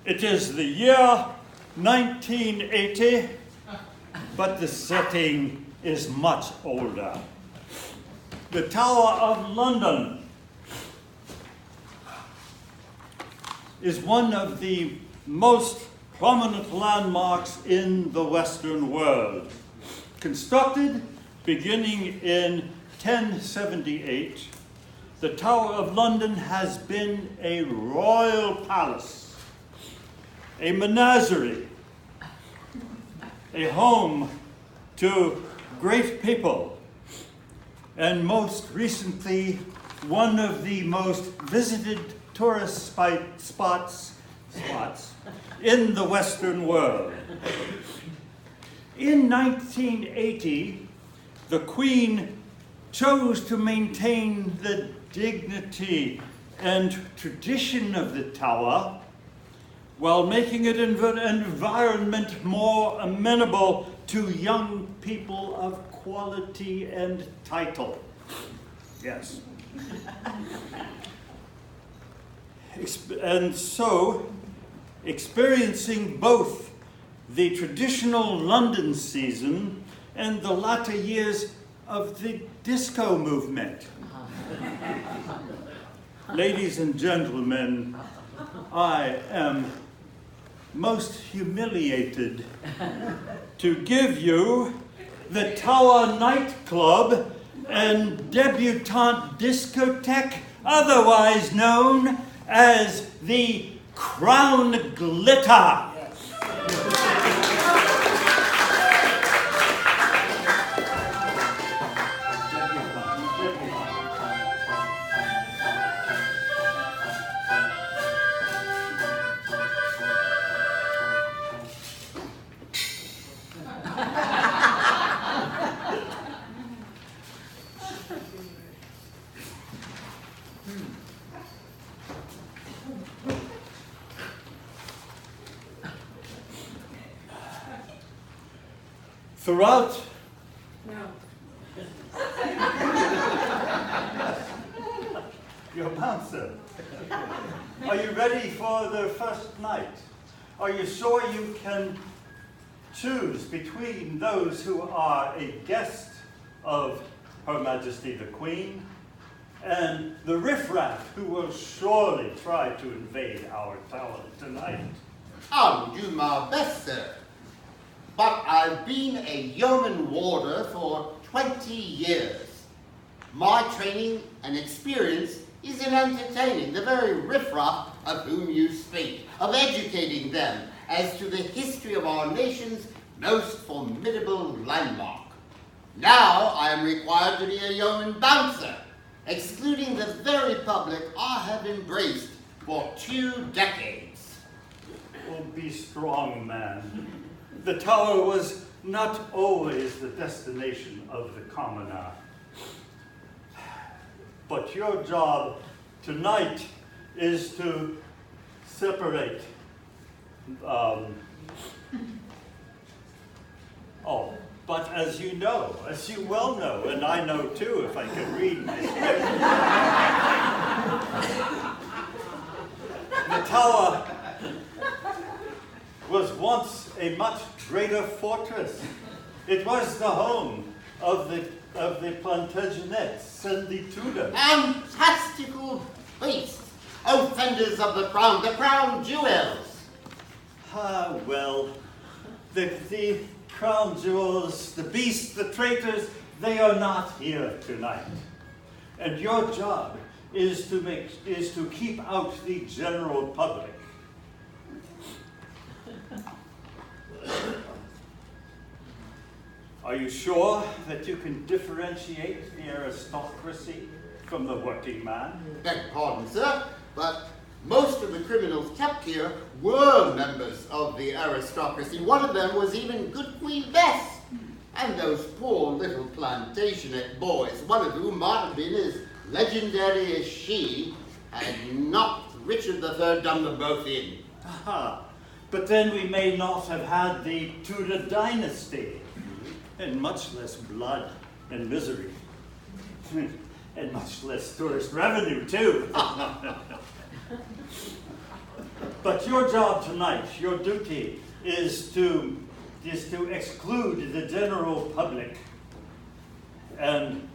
It is the year 1980, but the setting is much older. The Tower of London is one of the most prominent landmarks in the Western world. Constructed beginning in 1078, the Tower of London has been a royal palace, a menagerie, a home to great people, and most recently, one of the most visited tourist spots in the Western world. In 1980, the Queen chose to maintain the dignity and tradition of the tower while making it an environment more amenable to young people of quality and title. Yes. And so, experiencing both the traditional London season and the latter years of the disco movement. Ladies and gentlemen, I am most humiliated to give you the Tower Nightclub and Debutante Discotheque, otherwise known as the Crown Glitter. Throughout your bouncer. Are you ready for the first night? Are you sure you can choose between those who are a guest of Her Majesty the Queen and the riffraff who will surely try to invade our tower tonight? I'll do my best, sir. But I've been a yeoman warder for 20 years. My training and experience is in entertaining the very riffraff of whom you speak, of educating them as to the history of our nation's most formidable landmark. Now I am required to be a yeoman bouncer, excluding the very public I have embraced for 2 decades. Oh, be strong, man. The tower was not always the destination of the commoner. But your job tonight is to separate. But as you know, as you well know, and I know too if I can read my script, the tower was once a much greater fortress. It was the home of the Plantagenets and the Tudors. Fantastical beasts, offenders of the crown jewels. Well, the crown jewels, the beasts, the traitors, they are not here tonight. And your job is to keep out the general public. Are you sure that you can differentiate the aristocracy from the working man? Beg pardon, sir, but most of the criminals kept here were members of the aristocracy. One of them was even good Queen Bess. And those poor little Plantagenet boys, one of whom might have been as legendary as she, had not Richard III done them both in. Aha. But then we may not have had the Tudor dynasty, and much less blood and misery, and much less tourist revenue, too. But your job tonight, your duty, is to exclude the general public and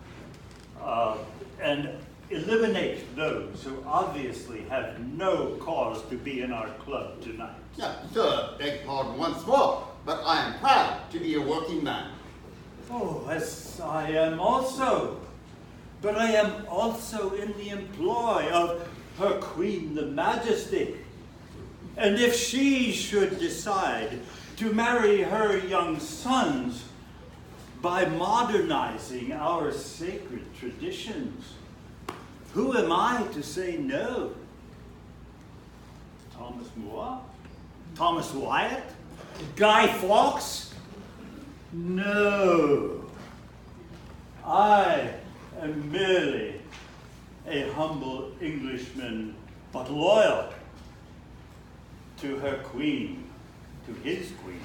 eliminate those who obviously have no cause to be in our club tonight. Yeah, sir, beg pardon once more, but I am proud to be a working man. Oh, as I am also. But I am also in the employ of her Queen, the Majesty. And if she should decide to marry her young sons by modernizing our sacred traditions, who am I to say no? Thomas More? Thomas Wyatt? Guy Fawkes? No. I am merely a humble Englishman, but loyal to her queen, to his queen,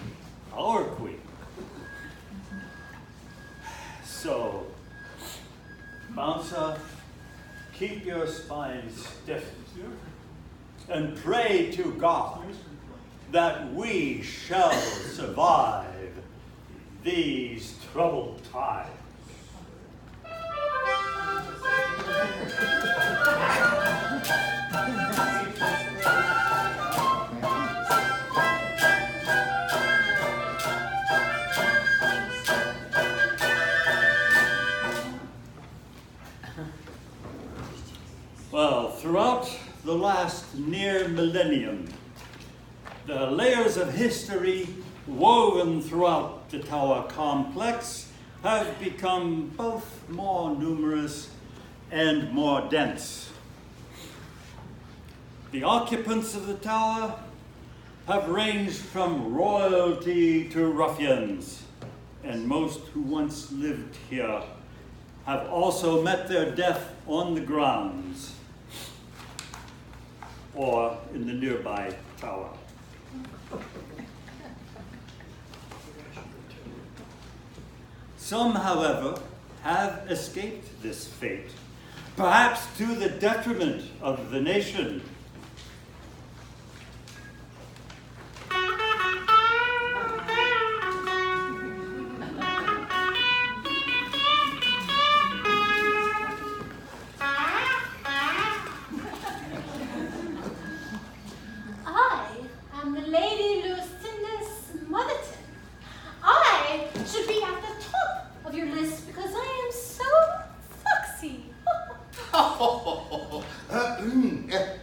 our queen. So, Bouncer, keep your spine stiff and pray to God that we shall survive these troubled times. Well, throughout the last near millennium, the layers of history woven throughout the tower complex have become both more numerous and more dense. The occupants of the tower have ranged from royalty to ruffians, and most who once lived here have also met their death on the grounds or in the nearby tower. Some, however, have escaped this fate, perhaps to the detriment of the nation.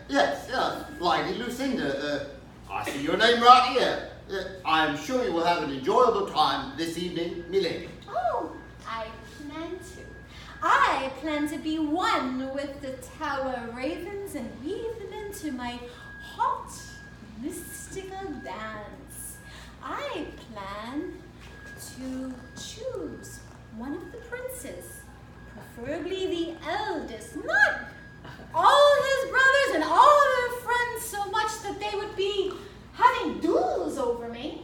Yes, Lady Lucinda. I see your name right here. I am sure you will have an enjoyable time this evening, milady. Oh, I plan to be one with the tower ravens and weave them into my hot, mystical dance. I plan to choose one of the princes, preferably the eldest, not all his brothers and all their friends so much that they would be having duels over me.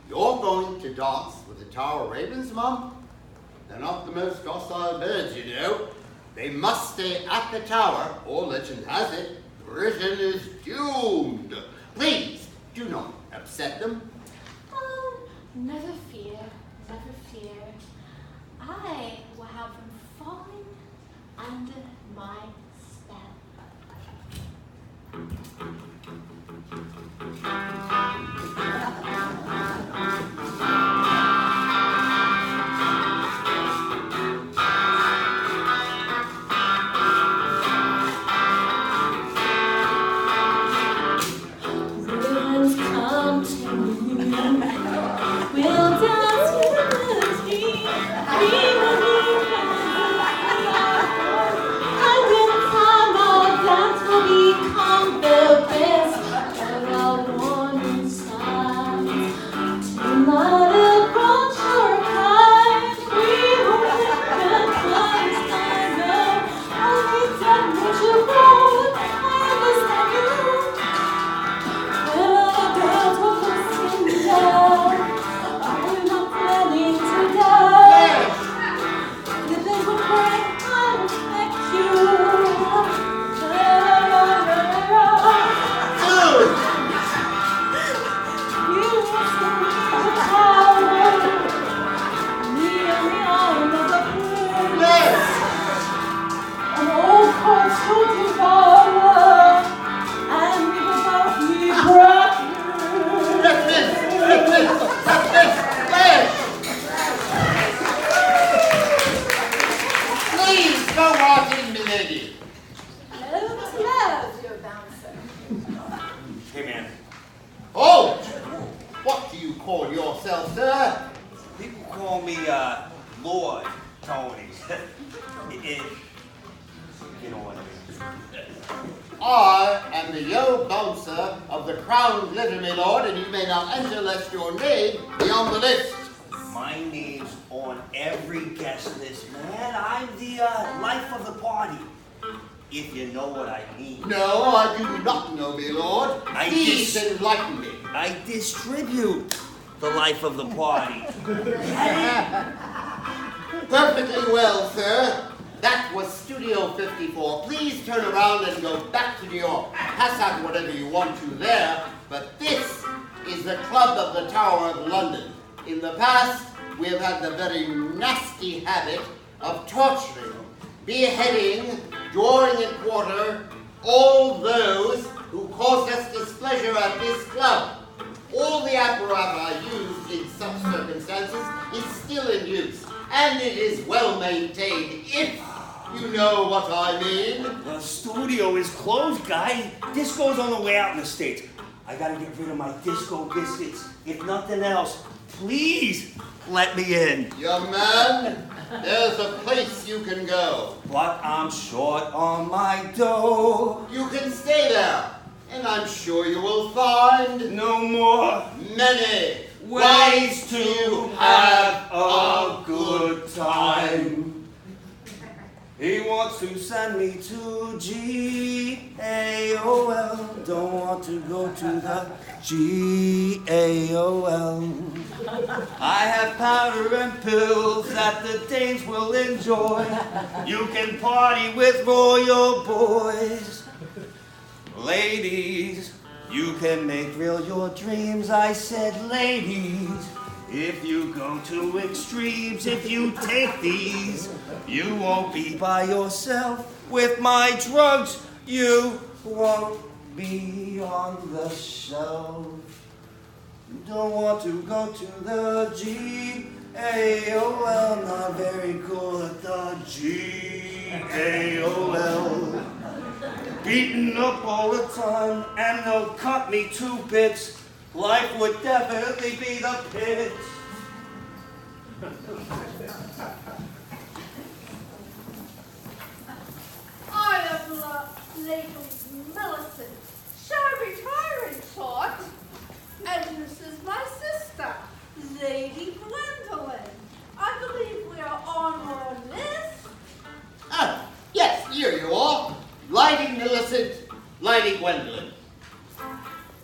You're going to dance with the tower ravens, Mum? They're not the most docile birds, you know. They must stay at the tower, or legend has it, Britain is doomed. Please, do not upset them. Oh, never fear, never fear. I will have them falling under my spell. Ravens come to me, we'll dance with me, we will be call yourself, sir? People call me Lord Tony. You know what I mean. I am the Yo Bouncer of the Crown Glitter, my lord, and you may not enter lest your name be on the list. My name's on every guest list, man. I'm the life of the party. If you know what I mean. No, I do not know, my lord. I Please dis- enlighten me. I distribute the life of the party. Perfectly well, sir. That was Studio 54. Please turn around and go back to New York. Pass out whatever you want to there. But this is the Club of the Tower of London. In the past, we have had the very nasty habit of torturing, beheading, drawing and quarter all those who caused us displeasure at this club. All the apparatus used in such circumstances is still in use, and it is well maintained, if you know what I mean. The studio is closed, guy. Disco's on the way out in the States. I gotta get rid of my disco biscuits. If nothing else, please let me in. Young man, there's a place you can go. But I'm short on my dough. You can stay there, and I'm sure you will find No more many ways to have a good time. He wants to send me to GAOL. Don't want to go to the GAOL. I have powder and pills that the dames will enjoy. You can party with royal boys. Ladies, you can make real your dreams. I said ladies. If you go to extremes, if you take these, you won't be by yourself. With my drugs, you won't be on the shelf. Don't want to go to the GAOL, not very cool at the GAOL. Beaten up all the time, and they'll cut me to bits. Life would definitely be the pits. I am Lady Millicent, shall retiring short, and this is my sister, Lady Gwendolyn. I believe we are on our list. Ah, yes, here you are. Lady Millicent, Lady Gwendolyn.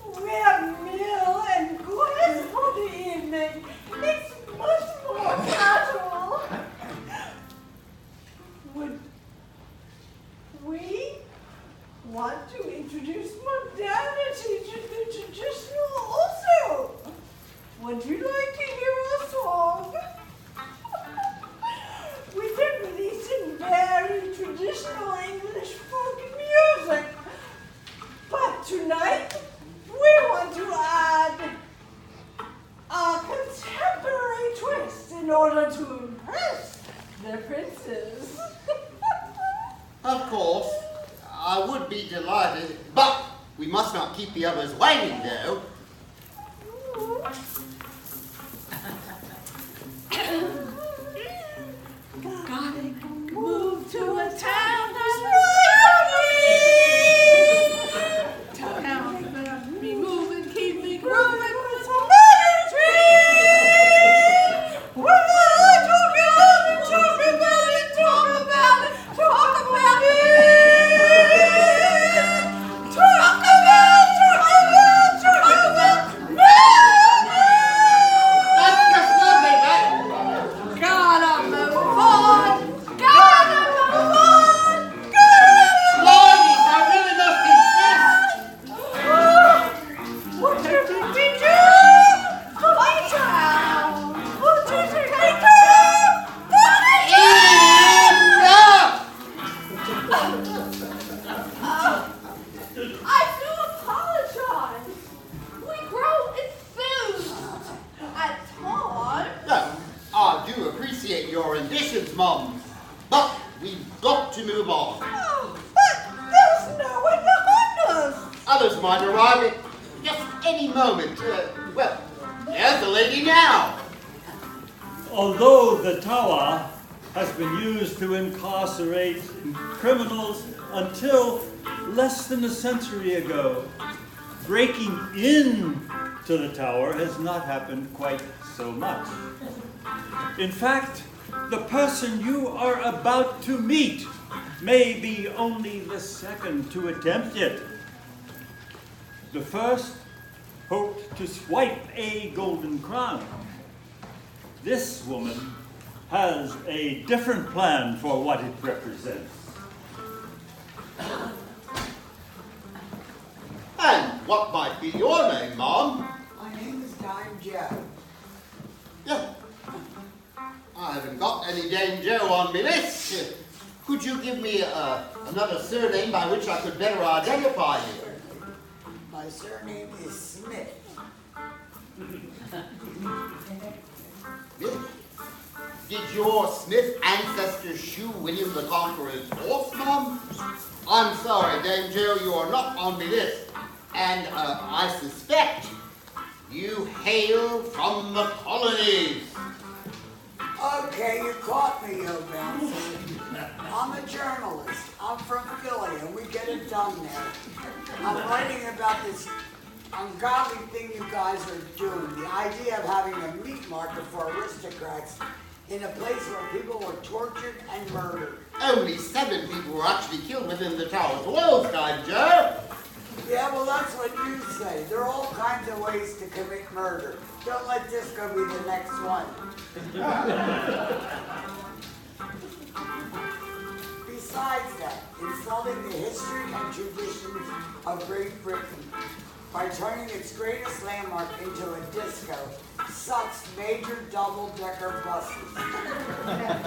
We're Mill and Gwen for the evening. It's much more casual. Would we want to introduce modernity to the traditional also? Would you like to hear a song? We've been releasing very traditional English folk music, but tonight we want to add a contemporary twist in order to impress the princes. Of course, I would be delighted, but we must not keep the others waiting, though. Gotta move to a town that's right. Town that be moving, keep me grooving with some energy. Well, talk about it, talk about it, talk about it, talk about it. Talk about That's just lovely, man. Gotta move on. Gotta move on. Ladies, I really must insist. What did we do? Later. What did we do? Enough! I do apologize. We grow enthused at times. No, I do appreciate your renditions, Mom, but we've got to move on. Oh, but there's no one behind us. Others might arrive at just any moment. Well, There's the lady now. Although the tower has been used to incarcerate criminals until less than a century ago, breaking in to the tower has not happened quite so much. In fact, the person you are about to meet may be only the second to attempt it. The first hoped to swipe a golden crown. This woman has a different plan for what it represents. And what might be your name, Mom? My name is Dime Joe. Yeah. I haven't got any Dame Joe on my list. Could you give me another surname by which I could better identify you? My surname is Smith. Did your Smith ancestors shoe William the Conqueror's horse, Mom? I'm sorry, Dame Joe, you are not on my list. And I suspect you hail from the colonies. Okay, you caught me, you bouncer. I'm a journalist. I'm from Philly, and we get it done there. I'm writing about this ungodly thing you guys are doing. The idea of having a meat market for aristocrats in a place where people were tortured and murdered. Only 7 people were actually killed within the tower's walls, Dime Joe. Yeah, well, that's what you say. There are all kinds of ways to commit murder. Don't let Disco be the next one. Besides that, insulting the history and traditions of Great Britain by turning its greatest landmark into a disco sucks major double-decker buses.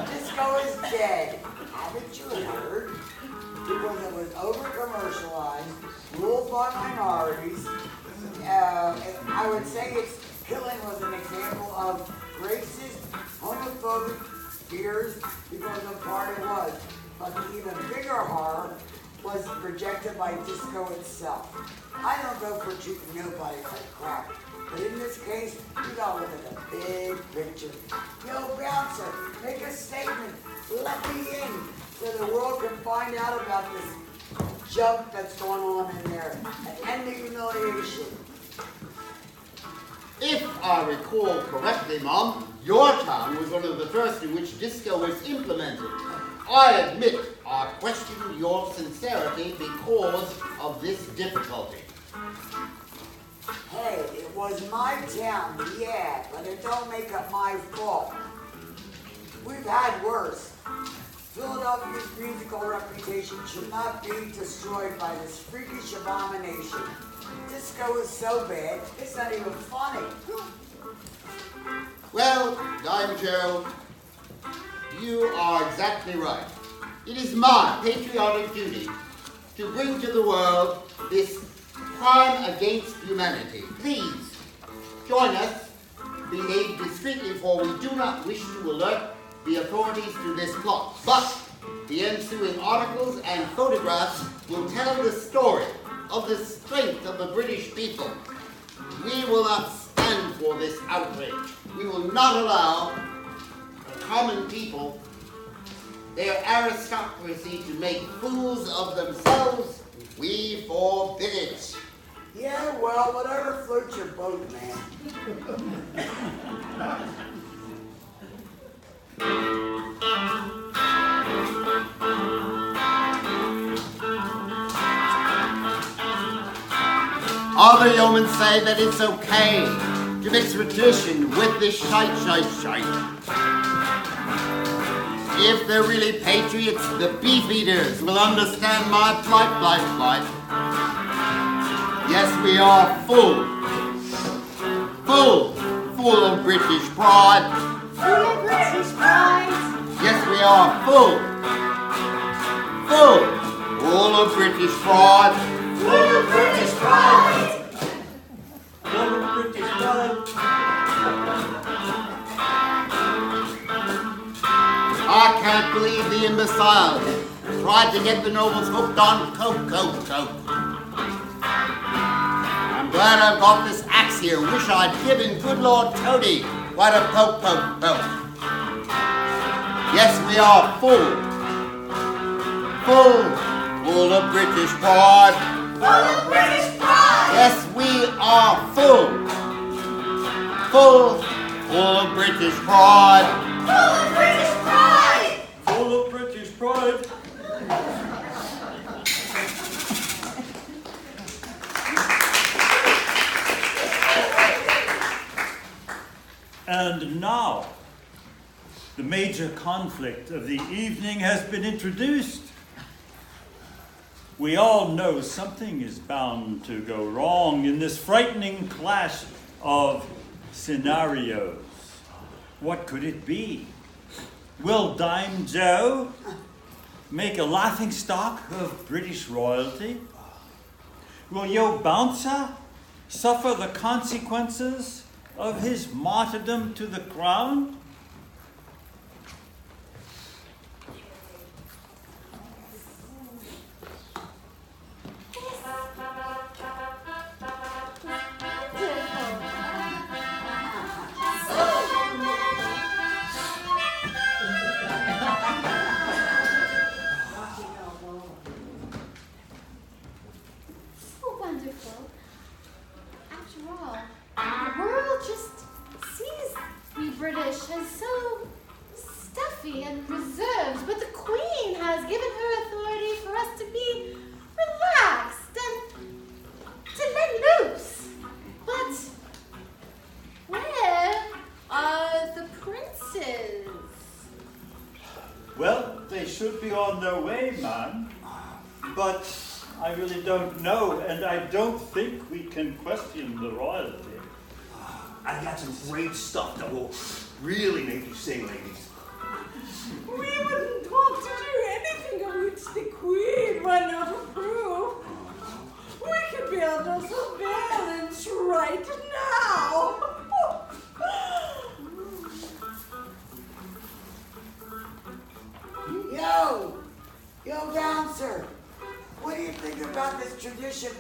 Disco is dead. Haven't you heard? Because it was over-commercialized, ruled by minorities. I would say its killing was an example of racist, homophobic fears because of part it was. But the even bigger horror was projected by disco itself. I don't go for treating nobody like crap, but in this case, you gotta look at the big picture. Yo, bouncer, make a statement. Let me in so the world can find out about this junk that's going on in there and end the humiliation. If I recall correctly, Mom, your town was one of the first in which disco was implemented. I admit I question your sincerity because of this difficulty. Hey, it was my town, yeah, but it don't make it my fault. We've had worse. Philadelphia's musical reputation should not be destroyed by this freakish abomination. Disco is so bad, it's not even funny. Well, Dime Joe, you are exactly right. It is my patriotic duty to bring to the world this crime against humanity. Please, join us. Behave discreetly, for we do not wish to alert the authorities to this plot. But the ensuing articles and photographs will tell the story of the strength of the British people. We will not stand for this outrage. We will not allow the common people, their aristocracy, to make fools of themselves. We forbid it. Yeah, well, whatever floats your boat, man. Other yeomen say that it's okay to mix tradition with this shite. If they're really patriots, the beef eaters will understand my plight. Yes, we are full of British pride. Full of British pride. Yes, we are full of British pride. Full of British pride. Full of British pride. I can't believe the imbecile tried to get the nobles hooked on Coke. I'm glad I've got this axe here wish I'd given good Lord Tony quite a poke. Yes, we are full of British pride. Full of British pride! Yes, we are full of British pride. Full of British pride! Full of British pride. And now, the major conflict of the evening has been introduced. We all know something is bound to go wrong in this frightening clash of scenarios. What could it be? Will Dime Joe make a laughingstock of British royalty? Will Yo Bouncer suffer the consequences of his martyrdom to the crown? So wonderful. After all, the world just sees we British as so stuffy and reserved, but the Queen has given her authority for us to be relaxed and to let loose. But where are the princes? Well, they should be on their way, ma'am. But I really don't know, and I don't think we can question the royalty. I got some great stuff that will really make you sing, ladies. We wouldn't want to do anything of which the Queen might not approve. We could build us a balance right now. Yo, Bouncer. What do you think about this tradition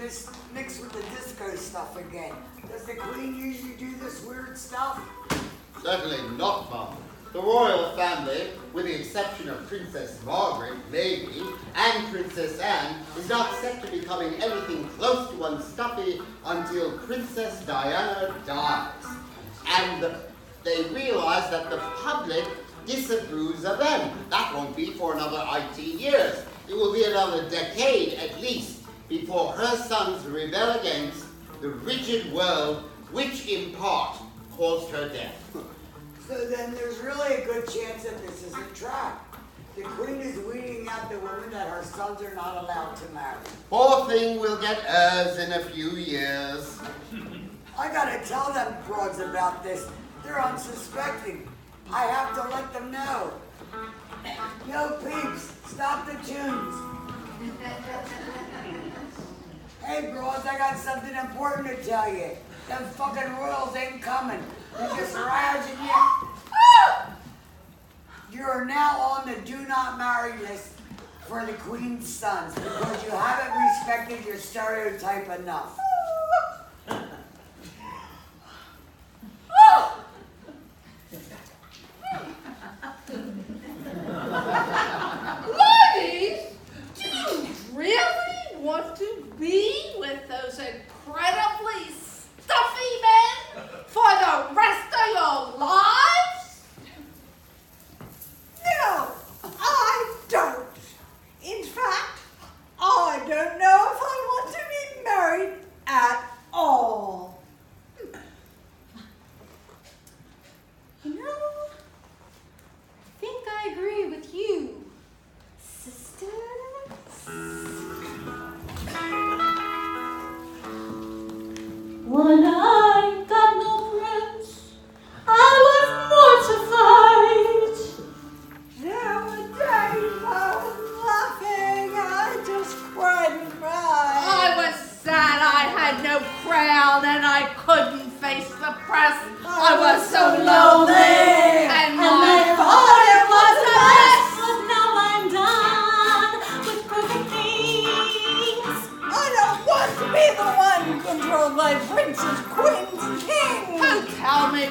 mixed with the disco stuff again? Does the Queen usually do this weird stuff? Certainly not, Mum. The royal family, with the exception of Princess Margaret, maybe, and Princess Anne, is not set to becoming anything close to unstuffy until Princess Diana dies. And they realize that the public disapproves of them. That won't be for another 18 years. It will be another decade at least before her sons rebel against the rigid world which in part caused her death. So then there's really a good chance that this is a trap. The Queen is weeding out the women that her sons are not allowed to marry. Poor thing will get hers in a few years. I gotta tell them frauds about this. They're unsuspecting. I have to let them know. Yo, peeps, stop the tunes. Hey, bros, I got something important to tell you. Them fucking royals ain't coming. They're just razzing you. You are now on the do not marry list for the Queen's sons because you haven't respected your stereotype enough. Ladies, do you really want to be with those incredibly stuffy men for the rest of your lives? No, I don't. In fact, I don't know if I want to be married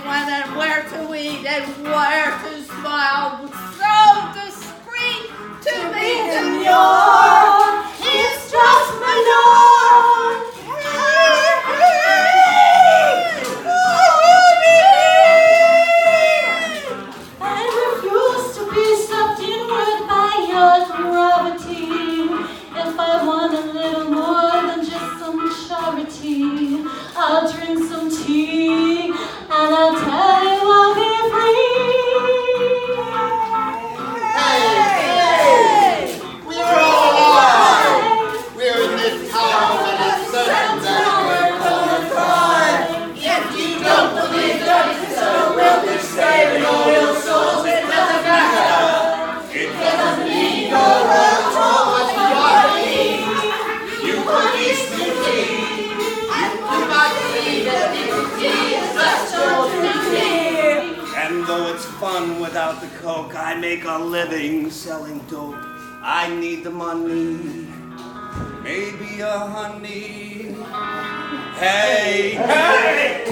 when and where to eat and where to smile. So discreet to be demure. It's just manure. I refuse to be sucked inward by your gravity. If I want a little more than just some charity, I'll drink some tea and I'll tell you I'll be free. We're all alive. We're in this tower and it's certain that we're gonna thrive. If you don't believe that so will be saving all your souls, it doesn't matter. It doesn't mean Go around with gravity. you could use to tea. You might believe that nicotine is less to And though it's fun without the coke, I make a living selling dope. I need the money, maybe a honey. Hey, hey!